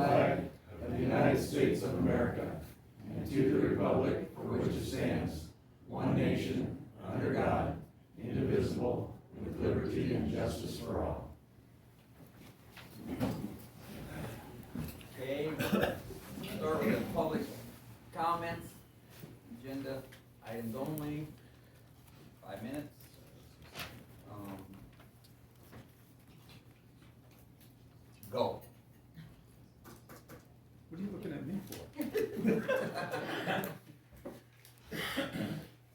flag of the United States of America and to the republic for which it stands, one nation, under God, indivisible, with liberty and justice for all. Okay, start with the public comments. Agenda items only, 5 minutes. Go. What are you looking at me for?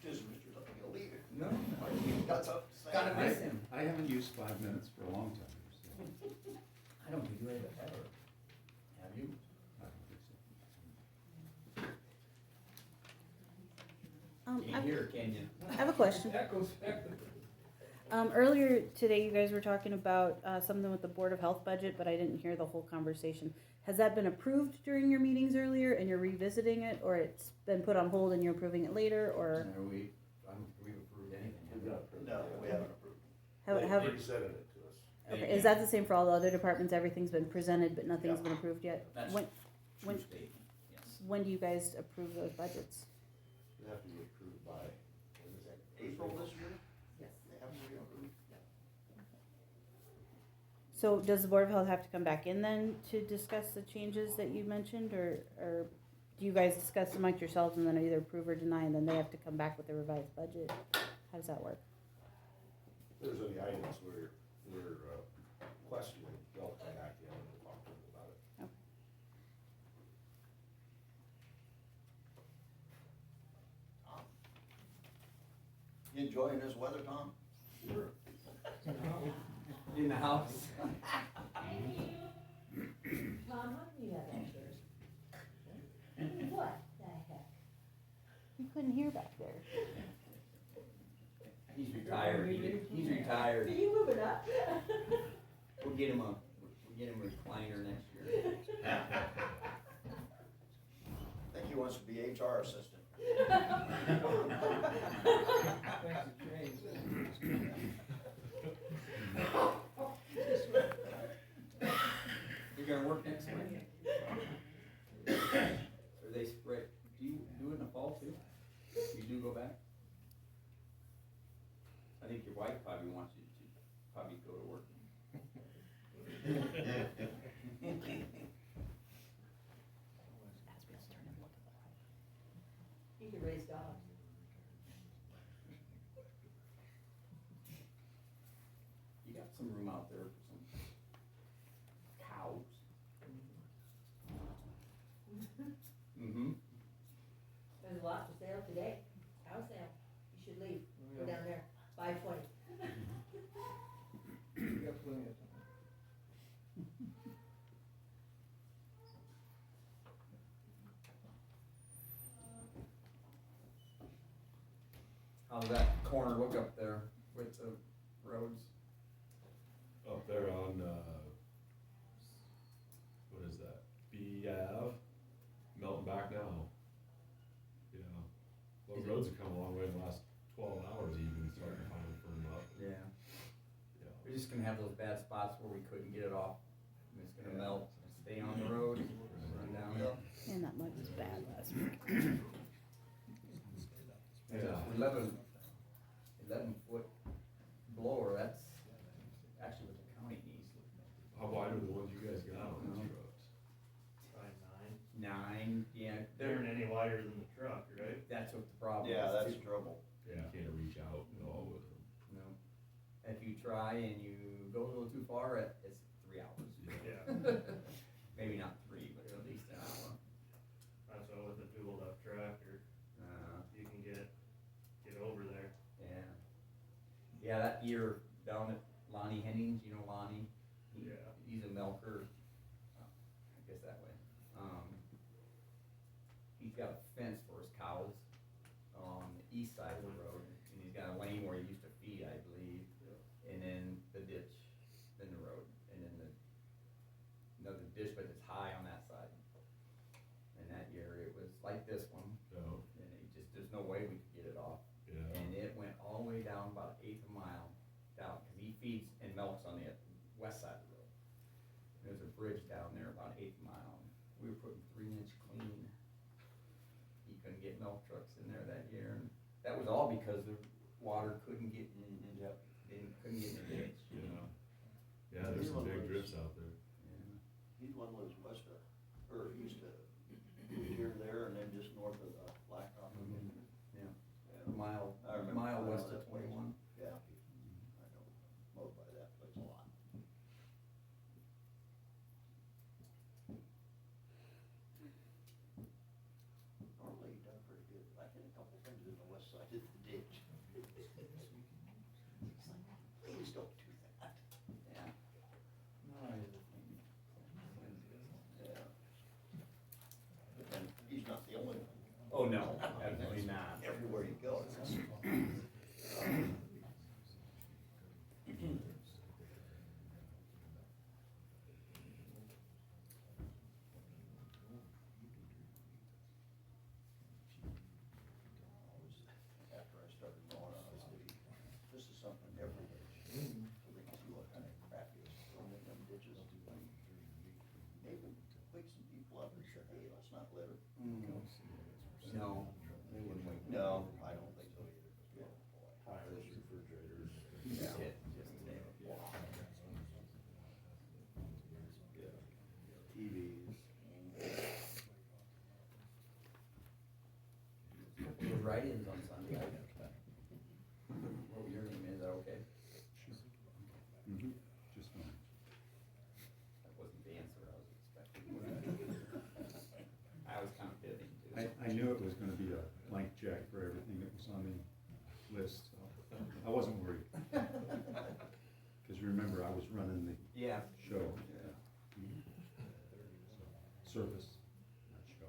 Just Richard, let me leave it. No, Got something to say. gotta miss him. I haven't used 5 minutes for a long time, so I don't think you have ever. Have you? I don't think so. Can't hear, can you? I have a question. Echoes back. Earlier today, you guys were talking about something with the Board of Health budget, but I didn't hear the whole conversation. Has that been approved during your meetings earlier and you're revisiting it, or it's been put on hold and you're approving it later, or? No, we've approved anything. No, we haven't approved. Have, They presented it to us. okay, is that the same for all the other departments? Everything's been presented, but nothing's Yeah. been approved yet? That's When, true when- statement, yes. when do you guys approve those budgets? They have to be approved by, when is that? April this year? Yes. They haven't been approved. So does the Board of Health have to come back in then to discuss the changes that you mentioned, or do you guys discuss amongst yourselves and then either approve or deny, and then they have to come back with a revised budget? How does that work? If there's any items we're questioning, they'll come back in and we'll talk to them about it. Tom? You enjoying this weather, Tom? Sure. In the house. Tom, how do you have that shirt? What the heck? You couldn't hear back there. He's retired. He's retired. Can you move it up? We'll get him a recliner next year. I think he wants to be HR assistant. You're gonna work next week? Or they spread, do you do it in the fall too? You do go back? I think your wife probably wants you to probably go to work. You could raise dogs. You got some room out there for some cows. Mm-hmm. There's a lot for sale today. Cow sale. You should leave. Go down there. Buy 20. You got plenty of time. How's that corner look up there with the roads? Up there on, what is that? B-Ave, melting back now. Yeah, those roads have come a long way in the last 12 hours even, starting to finally firm up. Yeah. Yeah. We're just gonna have those bad spots where we couldn't get it off. And it's gonna melt and stay on the road, run down. Man, that mud was bad last week. Yeah. 11-foot blower, that's actually what the county needs. How wide are the ones you guys got on those trucks? Probably 9, yeah,9. They aren't any wider than the truck, right? that's what the problem is. Yeah, that's too. trouble. Yeah, you can't reach out at all with them. No. If you try and you go a little too far, it's 3 hours. Yeah. Maybe not 3, but at least an hour. That's why with a dual up tractor, you can get over there. Yeah. Yeah, that year down at Lonnie Hennings, you know Lonnie? Yeah. He's a milker, I guess that way. He's got a fence for his cows on the east side of the road, and he's got a lane where he used to feed, I believe. And then the ditch, then the road, and then another ditch, but it's high on that side. And that year it was like this one, No, and there's no way we could get it off. yeah. And it went all the way down about 1/8 of a mile down, cause he feeds and milks on the west side of the road. There's a bridge down there about 8th Mile. We were putting 3-inch clean. You couldn't get milk trucks in there that year, and that was all because the water couldn't get, couldn't get in the ditch. Yeah, there's some big drifts out there. He's one lives west of, or east of here, there, and then just north of the Blacktop. Yeah. Mile, I remember. mile I know west of that place. 21. Yeah. I know, mowed by that place a lot. Normally he done pretty good. I hit a couple things in the west side of the ditch. It's like, please don't do that. Yeah. No, I didn't think. Yeah. But then, he's not the only one. Oh, no, definitely not. Everywhere you go, it's after I started going on, I said, this is something everybody should do, so they can see what kind of crap is thrown in them ditches. Maybe wake some people up and say, hey, let's not litter. No, they wouldn't wake me No, up. I don't think so either. Yeah, boy. Tires, refrigerators. Yeah. TVs. There was write-ins on Sunday. What your name is, that okay? Mm-hmm, just fine. That wasn't the answer I was expecting. I was kind of kidding too. I knew it was gonna be a blank check for everything that was on the list, so I wasn't worried. Cause you remember, I was running the Yeah. show, Yeah. service, not show.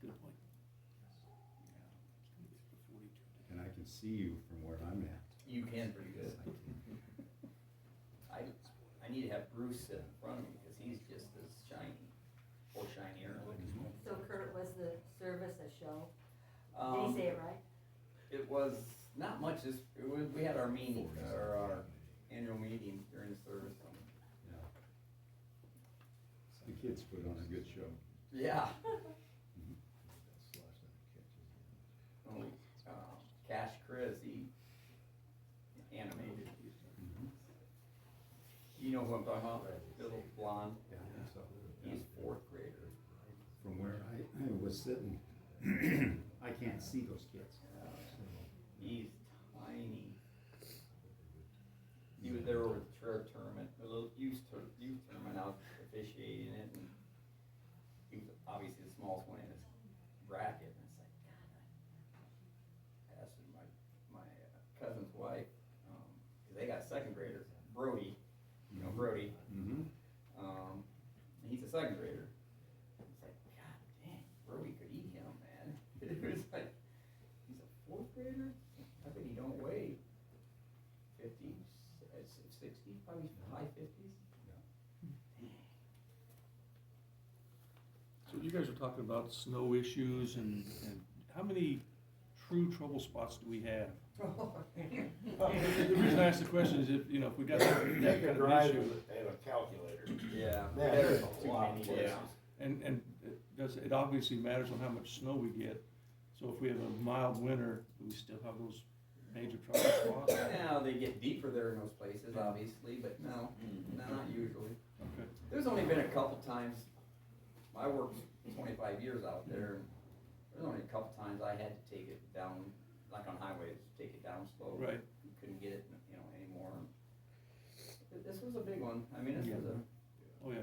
Good point. And I can see you from where I'm at. You can pretty good. I need to have Bruce sit in front of me because he's just as shiny, or shinier. So Kurt, was the service a show? Did Um, he say it right? It was not much, we had our meeting, or our annual meeting during the service. Yeah. The kids put on a good show. Yeah. Mhm. Only, Cash Chris, he animated. Mhm. You know who I'm talking about? Little blonde. Yeah, I think so. He's 4th grader. From where I was sitting, I can't see those kids. He's tiny. He was there over the tournament, a little youth tournament, out officiating it, and he was obviously the smallest one in his bracket, and it's like, God, I asked my cousin's wife, 'cause they got 2nd graders, Brody, you know Brody, Mm-hmm. and he's a 2nd grader. It's like, God dang, Brody could eat him, man. It was like, he's a 4th grader? I bet he don't weigh 50, 60, probably high 50s. So you guys are talking about snow issues and how many true trouble spots do we have? The reason I ask the question is if, if we got that kind Take a of drive issue. and a calculator. Yeah. Man, There's there's a too lot many more. issues. And it obviously matters on how much snow we get. So if we have a mild winter, do we still have those major trouble spots? Now, they get deeper there in those places, obviously, but no, not usually. Okay. There's only been a couple times, I worked 25 years out there, and there's only a couple times I had to take it down, like on highways, take it down slow. Right. You couldn't get it, anymore. This was a big one, I mean, this was a, Oh, yeah.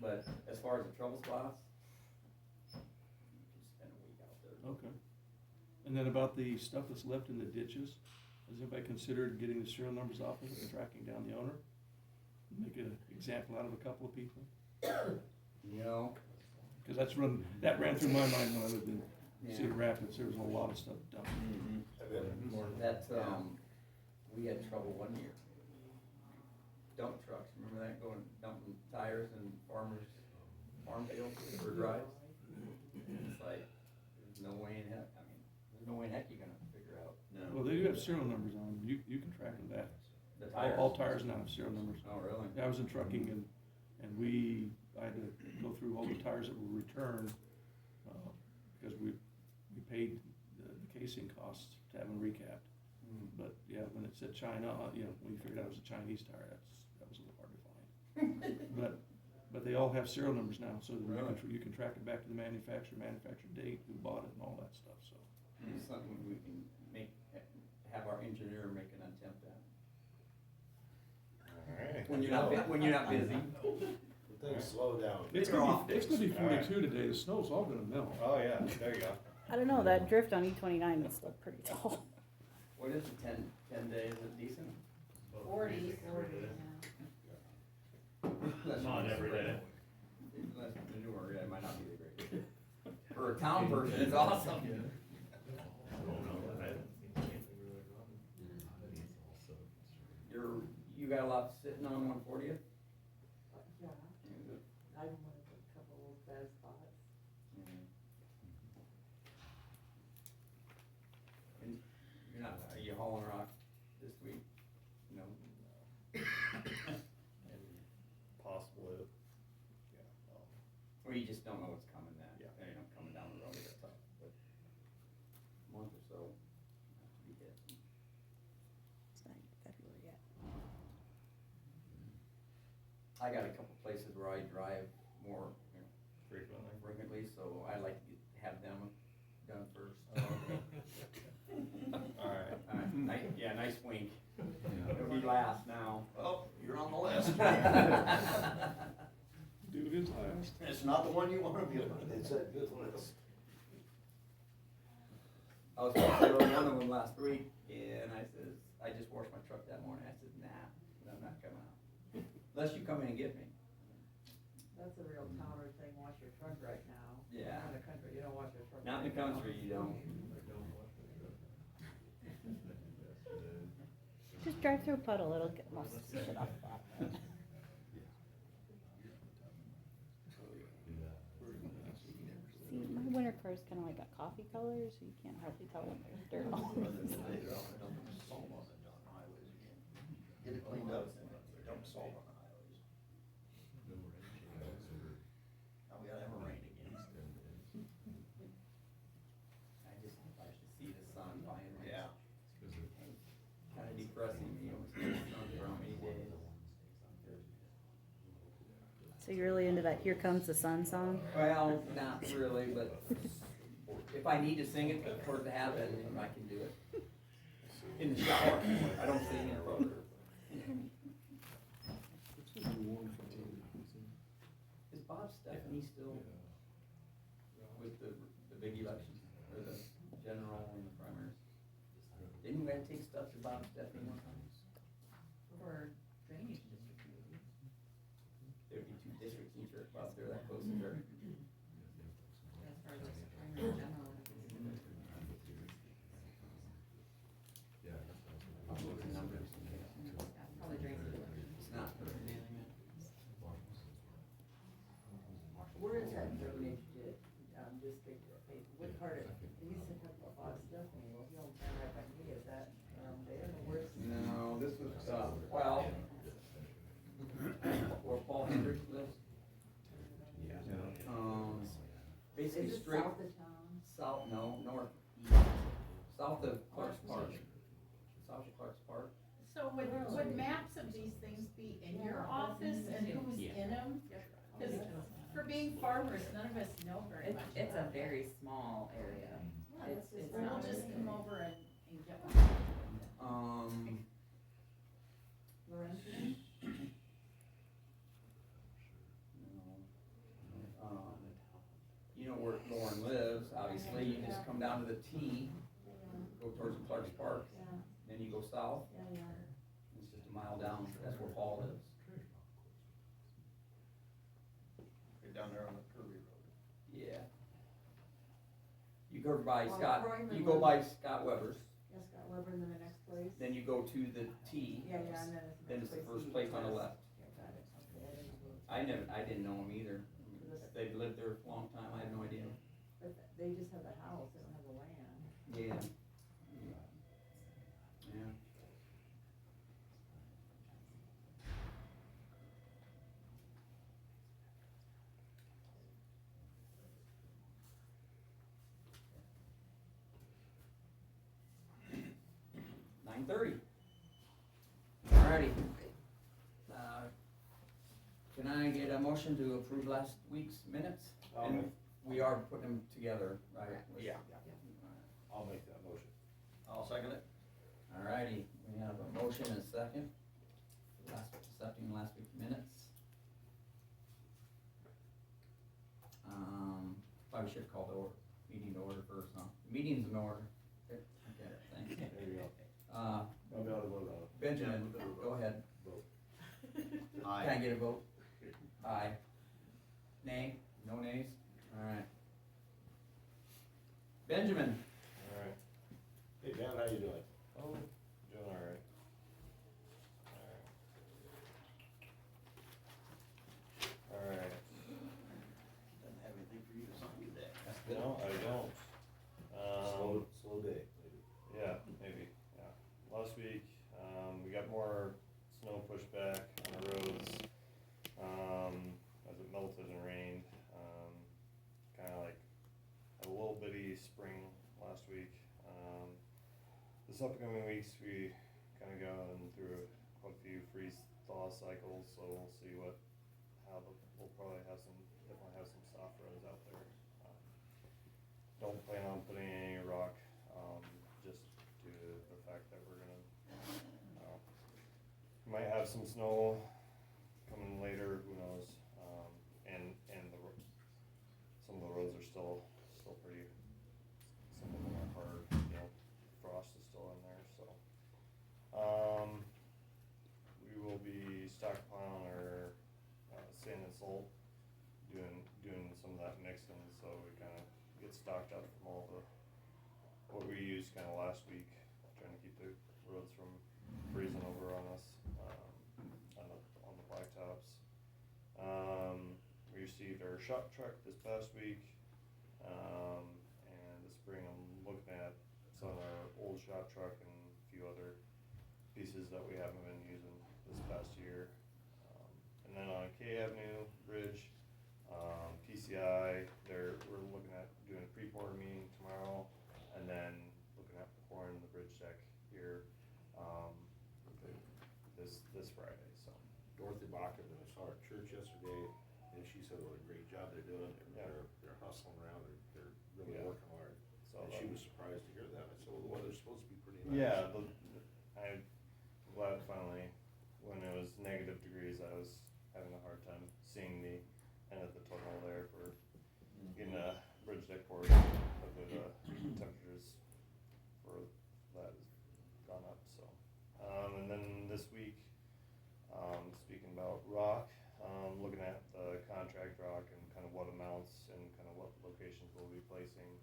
but as far as the trouble spots, you could spend a week out there. Okay. And then about the stuff that's left in the ditches, has anybody considered getting the serial numbers off of it and tracking down the owner? Make an example out of a couple of people? You know, Cause that ran through my mind when I lived in Yeah. Cedar Rapids, there was a lot of stuff done. And then more. that, we had trouble one year. Dump trucks, remember that, going dumping tires in farm fields for drives? It's like, there's no way in heck, there's no way in heck you're gonna figure out. Well, they do have serial numbers on them, you can track them back. The All tires. tires now have serial numbers. Oh, really? I was in trucking and And I had to go through all the tires that were returned, because we paid the casing costs to have them recapped. But yeah, when it said China, when you figured out it was a Chinese tire, that was a little hard to find. But they all have serial numbers now, so that you can track it back to the manufacturer date, who bought it and all that stuff, so. It's something we can have our engineer make an attempt at. Alright. When you're not busy. Things slow down. It's gonna be 42 today, the snow's all gonna melt. Oh, yeah, there you go. I don't know, that drift on E29 is still pretty tall. What is it, 10 days, is it decent? 40, Not every day. Unless manure, yeah, it might not be the greatest. For a town person, it's awesome. You got a lot sitting on 140th? Yeah, I want to put a couple of bad spots. And you're not, are you hauling rock this week? No. And possibly, yeah, Or you just don't know what's coming then? Yeah. Coming down the road, it's tough, but a month or so, have to be hit. It's not even February yet. I got a couple places where I drive more, frequently. so I like to have them done first. Alright. Yeah, nice wink. It'll be last now. Oh, you're on the list. Do it his last. It's not the one you wanna be on, it's a good list. I was supposed to go to one of them last week, and I says, I just washed my truck that morning. I said, nah, I'm not coming out. Unless you come in and get me. That's a real towner thing, wash your truck right now. Yeah. Not in the country, you don't wash your truck. Not in the right now. country, you don't. Just drive through a puddle, it'll get most of the shit off the bottom. See, my winter car's kinda like got coffee colors, so you can't hardly tell when there's dirt on it. Get it cleaned up, dump salt on the highways. Now we gotta have a rain again. I just like to see the sun finally. Yeah. Kinda depressing, see the sun for how many days. So you're really into that Here Comes the Sun song? Well, not really, but if I need to sing it for it to happen, I can do it. In the shower, I don't sing in front. Is Bob Stephanie still with the big election, or the general and the primaries? Didn't we have to take stuff to Bob Stephanie one time? For drainage district maybe. There'd be 2 districts in church out there that close to her. As far as the primary general. I'll look at numbers. Probably drainage. It's not her. Where is that drainage district, what part of, he said something about Stephanie, well, he owns that right by me, is that, there, or where's? No, this was, well, where Paul Hendricks lives. Basically Is it straight south of town? south, no, north, south of Clark's Park. South of Clark's Park. So would maps of these things be in your office and who's in them? Cause for being farmers, none of us know very much. It's a about very small area. that. It's We'll not just very come big. over and get one. Laurentian? You know where Lauren lives, obviously, you just come down to the T, go towards Clark's Park, Yeah, then you go south, yeah. it's just a mile down, that's where Paul lives. You're down there on the Kirby Road. Yeah. You go by Well, Scott, Croydon you go was- by Scott Weber's, Yeah, Scott Weber, and then the next place? then you go to the T, Yeah, and then it's. then it's the first place on the left. Yeah, got it, okay, I didn't know. I didn't know him either. If they've lived there a long time, I have no idea. But they just have the house, they don't have the land. Yeah. Yeah. 1:30. Alrighty. Can I get a motion to approve last week's minutes? And we are putting them together, right? Yeah. I'll make that motion. I'll second it. Alrighty, we have a motion and a second. Accepting last week's minutes. Probably should have called the meeting to order first, huh? Meeting's in order. Okay, thanks. There you go. Uh, I'll be able to vote on it. Benjamin, go ahead. Vote. Can I get a vote? Aye. Nay? No nays? Alright. Benjamin, Alright. Hey, Dan, how you doing? Oh, doing alright. Alright. Doesn't have anything for you to sign today. No, I don't. Slow day, maybe. Yeah, maybe, yeah. Last week, we got more snow pushed back on the roads, as it melted and rained. Kinda like a little bitty spring last week. This upcoming weeks, we kinda going through quite a few freeze thaw cycles, so we'll see we'll probably definitely have some soft roads out there. Don't plan on putting any rock, just due to the fact that we're gonna, we might have some snow coming later, who knows, and some of the roads are still pretty, some of them are hard, frost is still in there, so. We will be stockpiling our, sand and salt, doing some of that mixing, so we kinda get stocked up from all what we used kinda last week, trying to keep the roads from freezing over on us, on the blacktops. We received our shop truck this past week, and this spring I'm looking at selling our old shop truck and a few other pieces that we haven't been using this past year. And then on K Avenue Bridge, PCI, we're looking at doing a pre-pour meeting tomorrow, and then looking at pouring the bridge deck here, this Friday, so. Dorothy Bachman, I saw her at church yesterday, and she said what a great job they're doing. They're hustling around, they're really Yeah. working hard. So And she was surprised to hear that. I said, well, the weather's supposed to be pretty nice. Yeah, I'm glad finally, when it was negative degrees, I was having a hard time seeing the end of the tunnel there for getting a bridge deck poured, but the temperatures for that has gone up, so. And then this week, speaking about rock, looking at the contract rock and kind of what amounts and kind of what locations we'll be placing.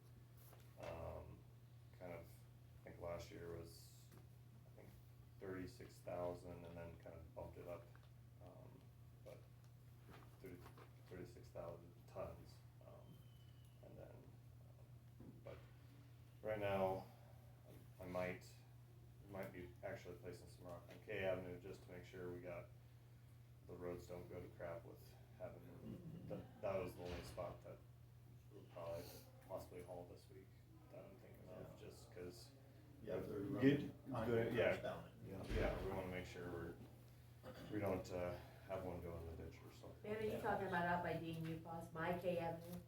I think last year was, 36,000, and then kind of bumped it up, but 36,000 tons, and then, but right now, I might be actually placing some rock on K Avenue just to make sure the roads don't go to crap with having, that was the only spot that we'll probably possibly haul this week that I'm thinking of, just cause. Yeah, if they're Good, running good, concrete yeah. trucks down it. Yeah, we wanna make sure we don't, have one go in the ditch or something. Ben, are you talking about out by Dean Upas, my K Avenue,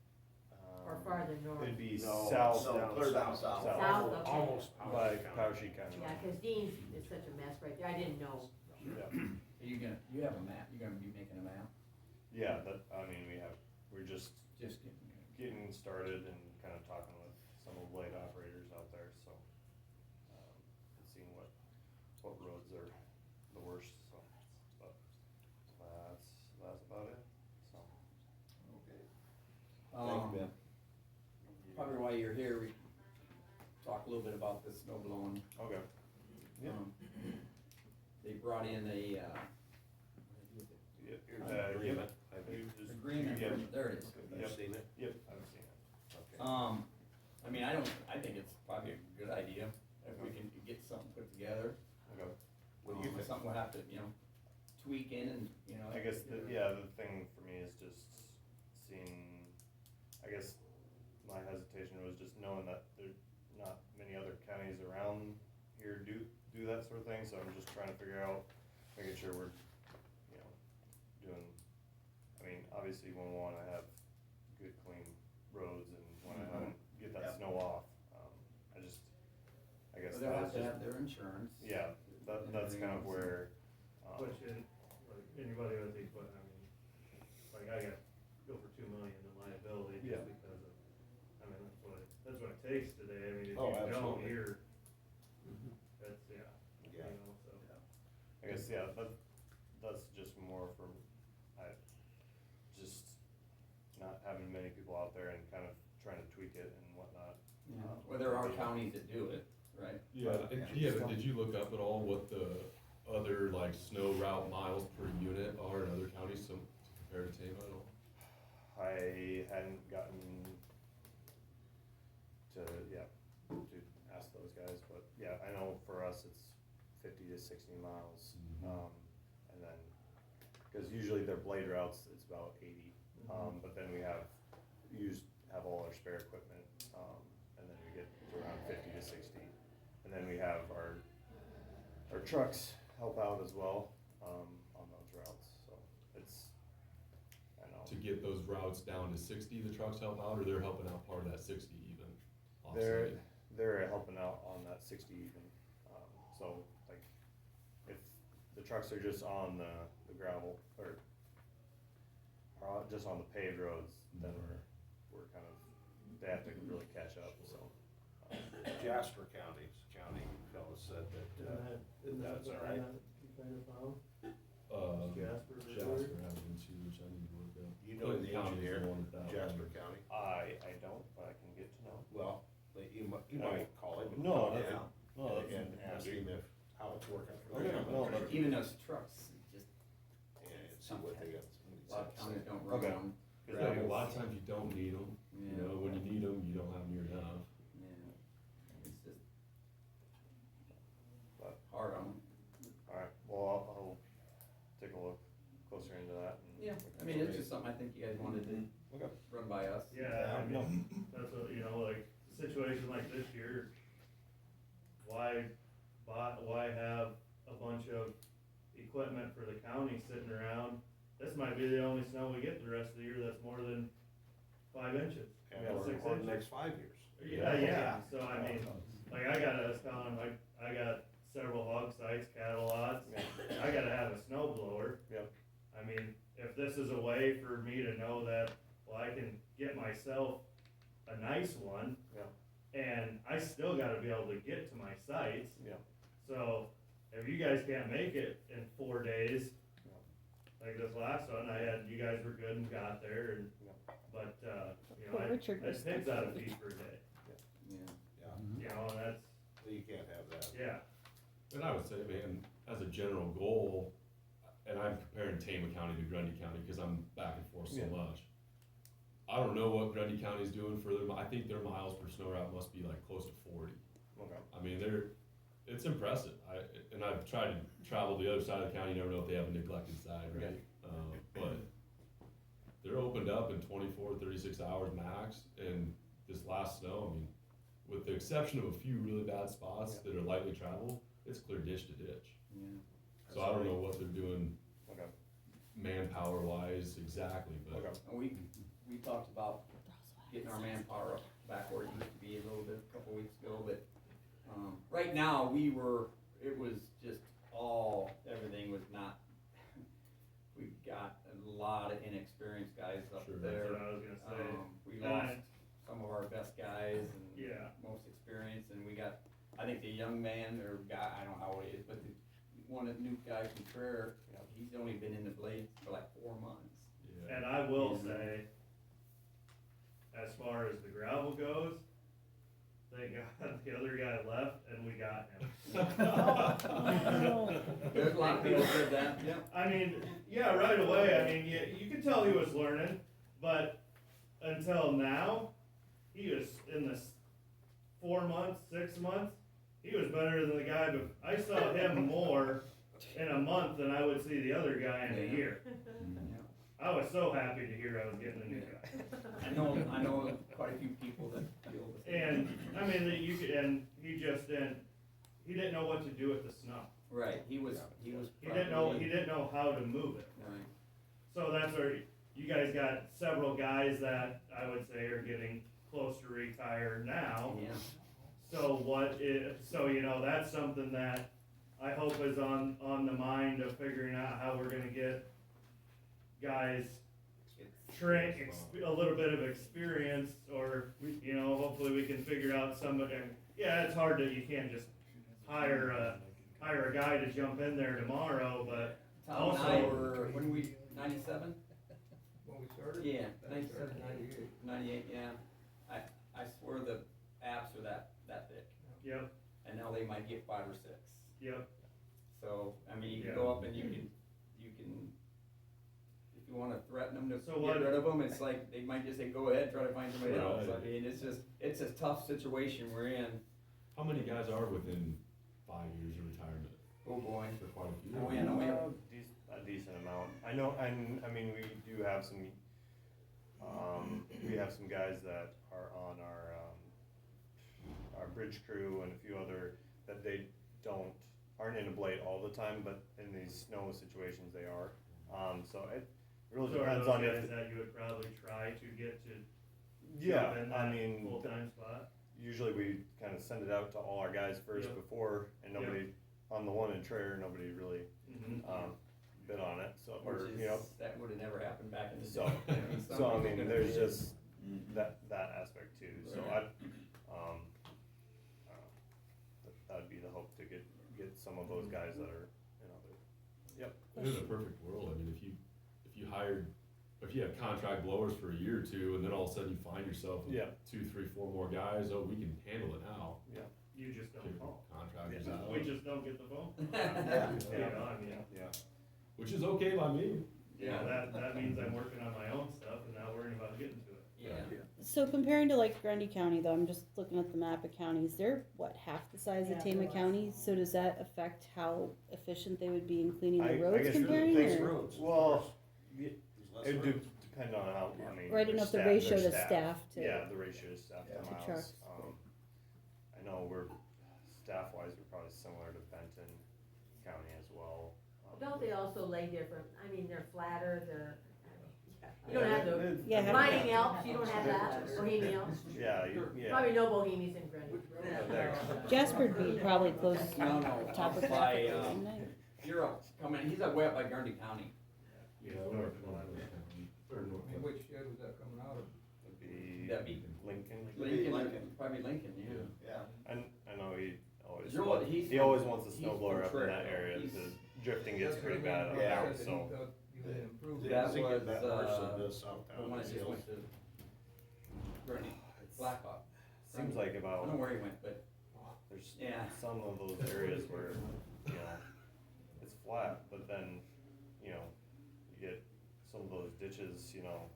or farther north? It'd be No, south. no, clear down south. South, okay. Almost. By Powashik County. Yeah, cause Dean's is such a mess right there, I didn't know. Yeah, you have a map, you're gonna be making a map? yeah, we're just Just getting started and kind of talking with some of the blade operators out there, so, and seeing what roads are the worst, so, but that's about it, so. Okay. Thank you, Ben. Probably while you're here, we talk a little bit about the snow blowing. Okay. Yeah. They brought in a, Agreement. agreement, Yep. there it is. You've seen it? Yep, I've seen it. Okay. I think it's probably a good idea if we can get something put together. Okay. What do you think? Something we'll have to, tweak in and, I guess, the thing for me is just seeing, I guess, my hesitation was just knowing that there's not many other counties around here do do that sort of thing, so I'm just trying to figure out, making sure we're, you know, doing, I mean, obviously we wanna have good, clean roads and wanna get that Yeah. snow off. I guess But they'll have that's to just, have their insurance. yeah, that's kind of where, Which in, like, anybody with equipment, I mean, like I got, go for 2 million in liability Yeah. just because of, I mean, that's what it takes today, I mean, if Oh, you don't, absolutely. you're, that's, yeah, you Yeah. know, so. I guess, yeah, that's just more from, just not having many people out there and kind of trying to tweak it and whatnot. Yeah. Well, there are counties that do it, right? Yeah, but did you look up at all what the other like snow route miles per unit are in other counties, some compared to Tama at all? I hadn't gotten to ask those guys, but yeah, I know for us it's 50 to 60 miles. Mhm. And then, cause usually their blade routes, it's about 80, but then we have all our spare equipment, and then we get to around 50 to 60. And then we have our trucks help out as well, on those routes, so it's, I know. To get those routes down to 60, the trucks help out, or they're helping out part of that 60 even? offsetting? They're helping out on that 60 even, so like, if the trucks are just on the gravel, or just on the paved roads, then we're kind of, they have to really catch up, so. Jasper County fellow said that, that's all right. You kind of found? Jasper has been too, which I need to look up. You know the Clinton County is engineer, the one with that Jasper one. County? I don't, but I can get to know. Well, you might call him. No, Yeah. no, And ask him how it's working for Okay, them. no, Even those trucks, just, And see what they got. a lot of counties don't run Okay. them. Yeah, a lot of times you don't need them, you Yeah. know, when you need them, you don't have near enough. Yeah, it's just But, hard on them. alright, well, I'll take a look closer into that and. Yeah, we can I mean, it's raise- just something I think you guys wanted to Okay. run by us. Yeah, I mean, that's what, you know, like, a situation like this year, why have a bunch of equipment for the county sitting around? This might be the only snow we get the rest of the year that's more than 5 inches. And Yeah, or 6 the inches. next 5 years. Yeah, so I mean, like I was telling him, I got several hog sites, cattle lots, I gotta have a snow blower. Yep. I mean, if this is a way for me to know that, well, I can get myself a nice one. Yeah. And I still gotta be able to get to my sites. Yeah. So, if you guys can't make it in 4 days, like this last one, you guys were good and got there and, but, you know, Poor Richard I was picked out a feet per day, Yeah. Yeah, you know, and that's, you can't have that. yeah. And I would say, man, as a general goal, and I'm comparing Tama County to Grundy County, cause I'm back and forth so Yeah. much. I don't know what Grundy County's doing for I think their miles per snow route must be like close to 40. Okay. I mean, it's impressive. And I've tried to travel the other side of the county, you never know if they have a neglected side, right? But they're opened up in 24, 36 hours max, and this last snow, I mean, with the exception of a few really bad spots that are lightly traveled, it's clear ditch to ditch. Yeah. So I don't know what they're doing Okay. manpower wise exactly, but Okay. And we talked about getting our manpower up back where it used to be a little bit, a couple weeks ago, but, right now, it was just everything was not, we've got a lot of inexperienced guys up Sure. there. That's what I was gonna say. We And lost some of our best guys and Yeah. most experienced, and we got, I think the young man, or guy, I don't know how old he is, but the one that new guy from Traer, he's only been in the blades for like 4 months. yeah. And I will say, as far as the gravel goes, thank God the other guy left and we got him. There's a lot of people that did that, yeah. I mean, yeah, right away, I mean, you could tell he was learning, but until now, he was in this 4 months, 6 months, he was better than the guy, but I saw him more in a month than I would see the other guy in a year. I was so happy to hear I was getting a new guy. I know quite a few people that feel the same. And, I mean, that you could, and he just didn't, he didn't know what to do with the snow. Right, he was He didn't know how to move it. Right. So that's where you guys got several guys that I would say are getting close to retire now. Yeah. So you know, that's something that I hope is on the mind of figuring out how we're gonna get guys a little bit of experience, or, you know, hopefully we can figure out somebody. Yeah, it's hard that you can't just hire a guy to jump in there tomorrow, but Tom and I were, when we, 97? When we started? Yeah, 97, 98, yeah. I swear the apps are that thick, yep, and now they might get 5 or 6. yep. So, I mean, you can Yeah. go up and you can, if you wanna threaten them to So get what- rid of them, it's like, they might just say, go ahead, try to find somebody else. I Right. mean, it's a tough situation we're in. How many guys are within 5 years of retirement? Oh, boy. For quite a few. Oh, yeah, no, we have, A decent amount. I know, and, I mean, we do have some, we have some guys that are on our bridge crew and a few other, that they aren't in a blade all the time, but in these snow situations they are. So it really So are depends those on guys if, that you would probably try to get to yeah, jump in I that mean, full-time spot? usually we kind of send it out to all our guys first Yep. before, and nobody, on the one in Traer, nobody really, Mm-hmm. bid on it, so, which or, is, you know, that would've never happened back in the day. So- so I somebody's mean, gonna there's bid. just that aspect too, so Right. that'd be the hope, to get some of those guys that are, you know, In a perfect world, I mean, if you have contract blowers for a year or two, and then all of a sudden you find yourself with Yeah. 2, 3, 4 more guys, oh, we can handle it now. You just don't Kick call. contractors Yeah. out, We just don't get the phone. Yeah. You know, I mean, yeah. which is okay by me. you know, that means I'm working on my own stuff and not worrying about getting to it. Yeah. So comparing to like Grundy County though, I'm just looking at the map of counties, they're what, half the size of Yeah, Tama they're County? So does that affect how efficient they would be in cleaning I the roads guess comparing? really or- roads. Well, There's less it roads. depend on how, I mean. Or I didn't know if the their ratio their to staff to. Yeah, the ratio to staff Yeah. to To miles. trucks. I know staff-wise, we're probably similar to Benton County as well. Don't they also lay different, I mean, they're flatter, you don't have the Yeah, have- mining Alps, you don't have that, Bohemian Alps. Yeah, yeah. Probably no Bohemians in Grundy. Jasper'd be probably close, No, no, top of by, traffic, wouldn't it? you're up, he's up way up by Grundy County. Which shed was that coming out of? That'd be Lincoln. Lincoln, probably Lincoln, yeah. Yeah. And I know he always, You're what- he's he from- always wants a he's snow from blower up in Traer, that though. area, He's- the drifting gets That's pretty what I bad mean. up Yeah. there, He so. thought you would improve it. That Doesn't get was, that worse than uh, it does south The one that just went to Grundy, Blackhawk. Seems like I don't know about, where he went, but there's Yeah. some of those areas where, you know, it's flat, but then, you know, you get some of those ditches, you know,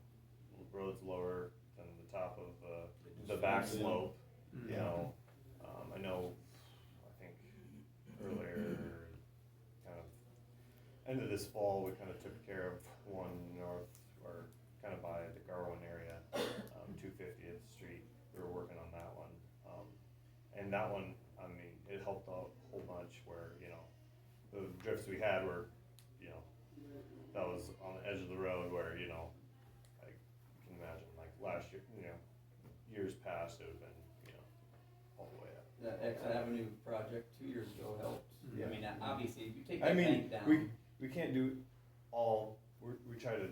roads lower than the top of, the back slope, you know. I know, I think earlier, kind of, end of this fall, we kind of took care of one north, or kind of by the Garwin area, 250th Street, we were working on that one. And that one, I mean, it helped out a whole bunch where, you know, the drifts we had were, you know, that was on the edge of the road where, you know, I can imagine, like, last year, you know, years past, it would've been, you know, all the way up. that X Avenue project 2 years ago helped. I mean, obviously, if you take I that mean, bank down. we can't do all, we try to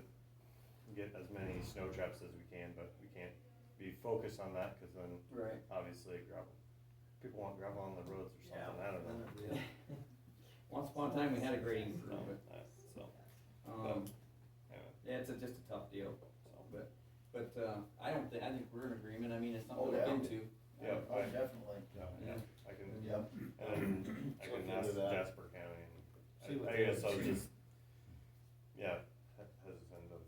get as many snow traps as we can, but we can't be focused on that, cause then Right. obviously people want gravel on the roads or something, I don't know. Once upon a time, we had a grading crew, but, So, yeah. yeah, it's just a tough deal, but, I think we're in agreement, I mean, it's something Oh, to look yeah. into. Yeah, Oh, definitely. Yeah. I can, Yep. and then I Look can into ask that. Jasper County, See and what I they guess I was say. just, hesitant of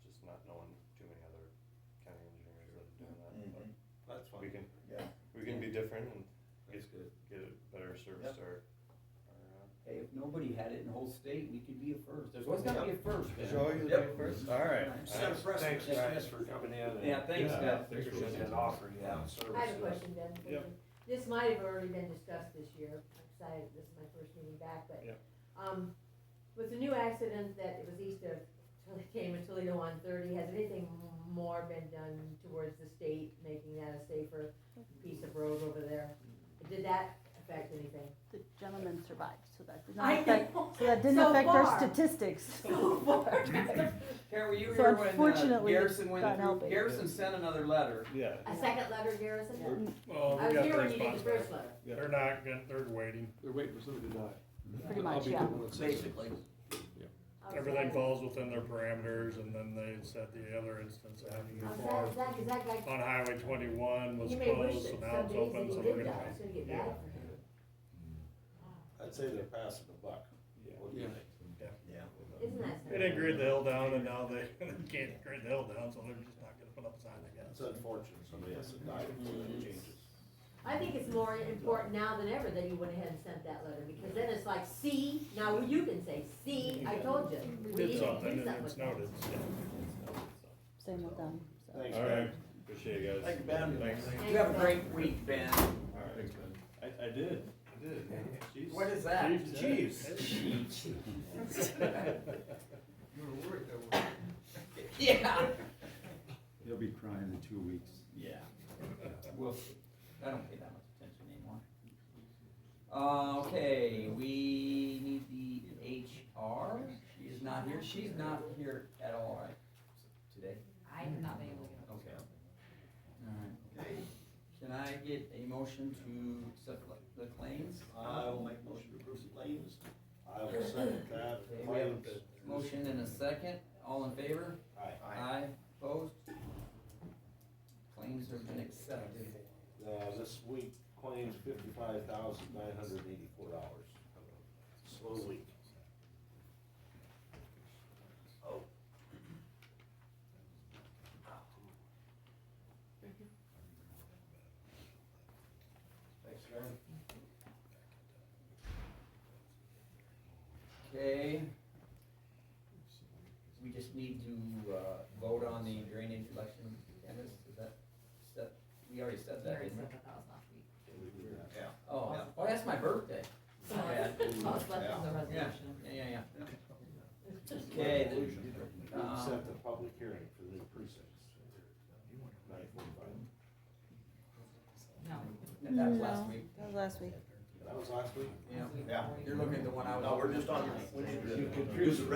just not knowing too many other county engineers that are doing that, but Mhm. That's fine. Yeah. we can be different and That's good. get a better service Yep. to our Hey, if nobody had it in the whole state, we could be a first, there's always gotta be a first, man. Yep. First, all right. Set a precedent. Thanks, Thanks for coming in. and Yeah, thanks, guys. Thanks for Appreciate listening. that offer, yeah, service. I have a question, Ben. Yep. This might have already been discussed this year, I'm cause this is my first meeting back, but, Yep. with the new accident that it was east of Toledo on 30, has anything more been done towards the state, making that a safer piece of road over there? Did that affect anything? The gentleman survived, so that did I not affect, know. so that didn't So affect our far. statistics. So far. Carol, were you So here when unfortunately, Garrison went God through? help it. Garrison sent another letter. Yeah. A second letter, Garrison? Well, I was here when you did the first letter. They're not, they're waiting. They're waiting for somebody to die. Pretty I'll much, be yeah. the one that says it. Basically. Everything falls within their parameters, and then they said the other instance that happened How's before that, cause that guy, on Highway 21 was you may wish closed, so that now some it's days open, that so he we're did gonna. die, it's gonna get yeah. bad for him. I'd say they're passing the buck. What do you think? Isn't that They didn't grade the hill down, and now they can't grade the hill down, so they're just not gonna put up a sign, I guess. It's unfortunate, somebody has to die before that changes. I think it's more important now than ever that you went ahead and sent that letter, because then it's like, see, now you can say, see, I told you. We Did need to something, do and something it's with that. noted. Same with them, so. Thanks, All Ben. right, appreciate you guys. Thank you, Ben. Thanks. You have a great week, Ben. Thanks, Ben. I did. Chiefs. What is that? Chiefs. Yeah. He'll be crying in 2 weeks. Yeah. We'll see. I don't pay that much attention anymore. Okay, we need the HR. She is not here. She's not here at all, right? Today? I have not been able to get Okay. Alright. Can I get a motion to accept the claims? I will make a motion to approve the claims. I will second that. Okay, we have a motion and a second. All in favor? Aye. Aye. Opposed? Claims have been accepted. This week claims $55,984. Slow week. Thanks, Larry. Okay. We just need to, vote on the drainage election canvas, is that set? We already said that, Already didn't we? said that was last week. Oh, yeah. Oh, that's my birthday. So, Yeah. well, it's left as a Yeah, resolution. yeah. Okay, Set the public hearing for the new precincts. 9:45. No. that was last No, week. That was last week. That was last week? Yeah, you're looking at the one I was. No, we're just on, we need to do the resolution.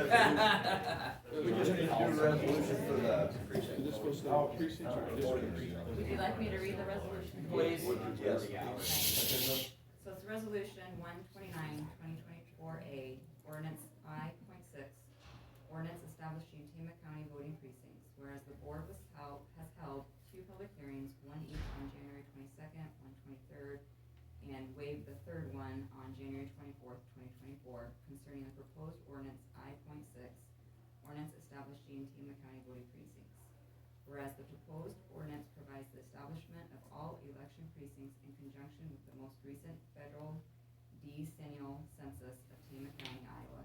We We just need to do the resolution for the precinct. Is this supposed to be precincts or districts? Would you like me to read the resolution? Please. Yes. So it's resolution 129/2024A, ordinance I.6, ordinance establishing Tama County voting precincts, whereas the board has held 2 public hearings, one each on January 22nd, one 23rd, and waived the third one on January 24th, 2024, concerning the proposed ordinance I.6, ordinance establishing Tama County voting precincts. Whereas the proposed ordinance provides the establishment of all election precincts in conjunction with the most recent federal decennial census of Tama County, Iowa,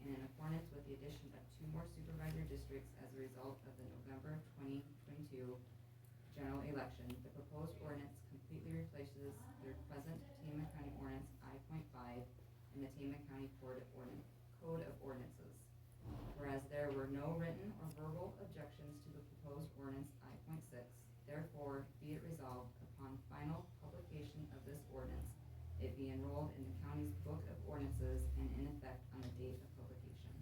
and in accordance with the addition of 2 more supervisor districts as a result of the November 2022 general election, the proposed ordinance completely replaces the present Tama County ordinance I.5 and the Tama County Code of Ordinances. Whereas there were no written or verbal objections to the proposed ordinance I.6, therefore be it resolved upon final publication of this ordinance, it be enrolled in the county's book of ordinances and in effect on the date of publication.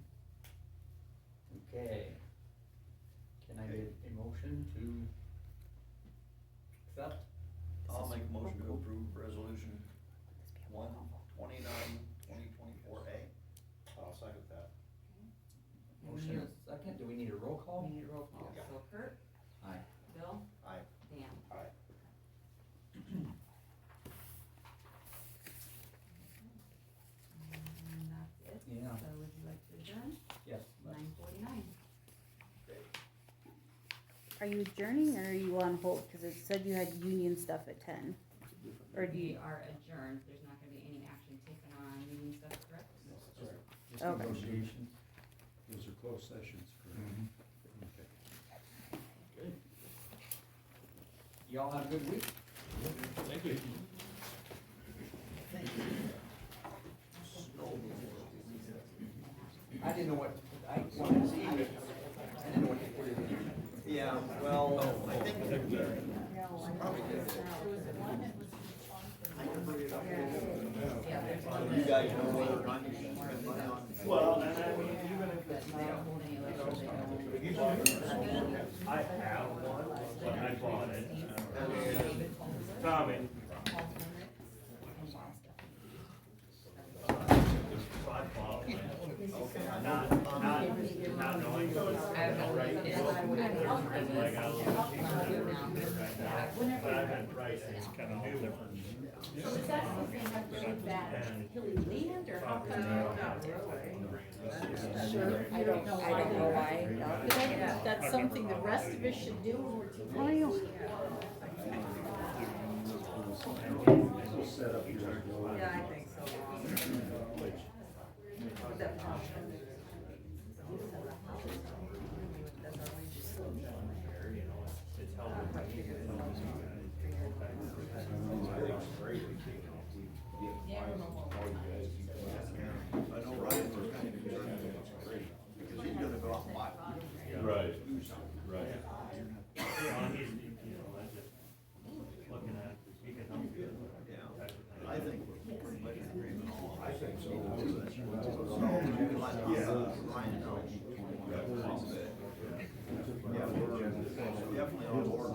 Okay. Can I get a motion to accept? I'll make a motion to approve resolution 129/2024A. I'll second that. Motion and a second. Do we need a roll call? We need a roll call. Yeah. So Kurt? Aye. Bill? Aye. Dan? Aye. And that's it. Yeah. So would you like to adjourn? Yes. 9:49. Are you adjourning or are you on hold? Cause it said you had union stuff at 10. Or do We you, are adjourned. There's not gonna be any action taken on union stuff, correct? Just Okay. negotiations. Those are closed sessions, correct? Okay. Y'all have a good week. Thank you. Thank you. didn't know what, I wanted to see it. I didn't know what to put it in. Yeah, well, I think. You guys know whether or not you should spend money on. Well, and I mean, even if it's not, I have one, but I bought it. Tommy. So I bought it. Not knowing. But I've been pricing. It's kind of different. So is that something up there with that hilly land, or how come? Sure, I don't know why. Because I think that's something the rest of us should do when we're taking. How are you? Yeah, I think so. I know Ryan was kind of concerned that it's great, because he's gonna go out and buy. Right, right. Looking at, he can help you. Yeah, I think we're pretty much in agreement on all. I think so. So, you can let, Ryan know. Yeah, we're definitely on board.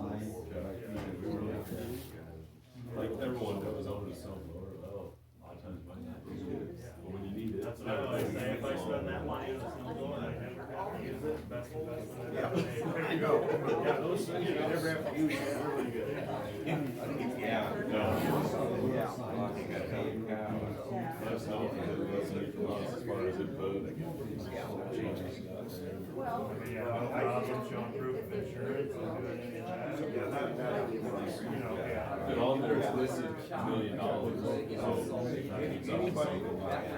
Like everyone that was owning a snowblower, well, a lot of times it might not be good, but when you need it. That's what I always say, if I spend that money on a snowblower and I never have to use it, best investment I've ever made. There you go. Yeah, those things you never have to use, they're really good. Yeah. That's not, that's like for us as far as input. Well, Yeah, no problem showing proof of insurance and doing any of that. You know, yeah. And on there it's listed $1 million, so that means up to something like that.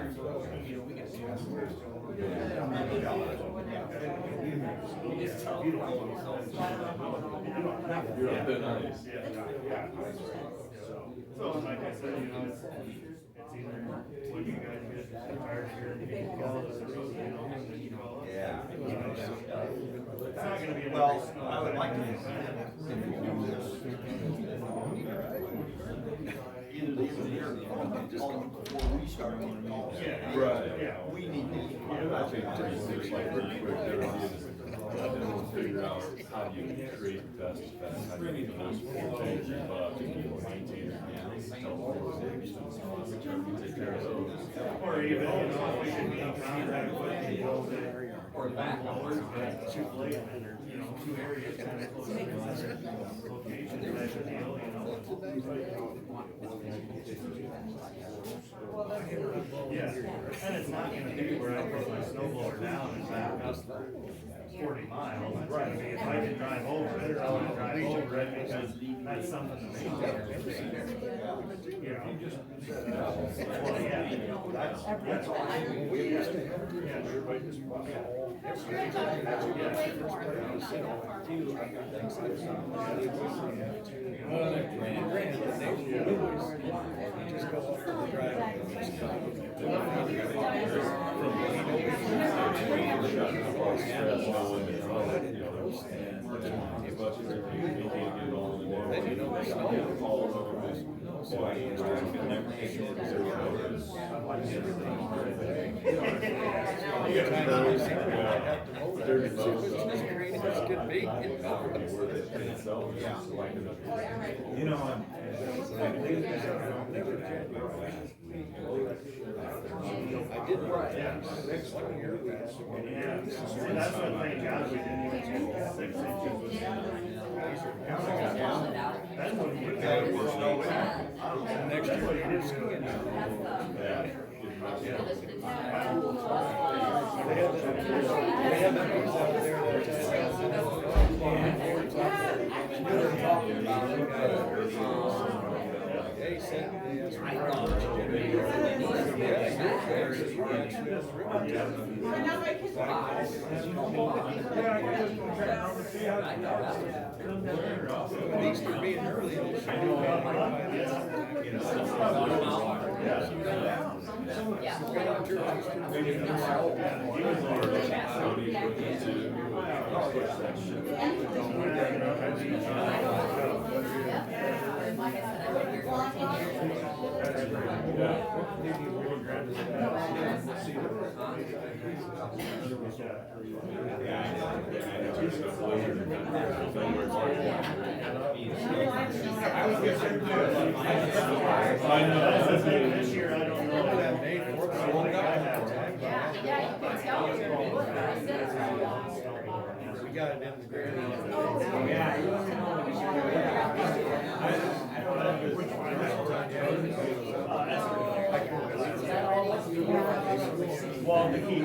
You're up there nice. So like I said, you know, it's either when you guys get tired here, you can call it a road, you know, and then you call it. Yeah. It's not gonna be. Well, I would like to. Either the engineer or call before we start on the calls. Yeah. Right. Yeah. We need to. I think it's like pretty quick, they're gonna figure out how do you create the best effect, how do you get the most voltage, but maintain it, tell the take care of those. Or even, you know, if we can be in contact with people that. Or back. Two late, and they're, you know, two areas kind of close to each other, location type of deal, you know. Yeah, and it's not gonna be where I put my snow blower down and back up 40 miles. It's gonna be if I can drive over it, I wanna drive over it because that's something to make. You know. Well, yeah. That's all. We used to have. Yeah, everybody just. You know, I did work. Yeah. Next year we had. Yeah, and that's what thank God we didn't even change the 6 inches. That's what we got. Next year we did skiing. And now my kids are. These are being early. Like I said, I've been here 14 This year, I don't know. Yeah, you can tell. We got it in the ground. Well, the key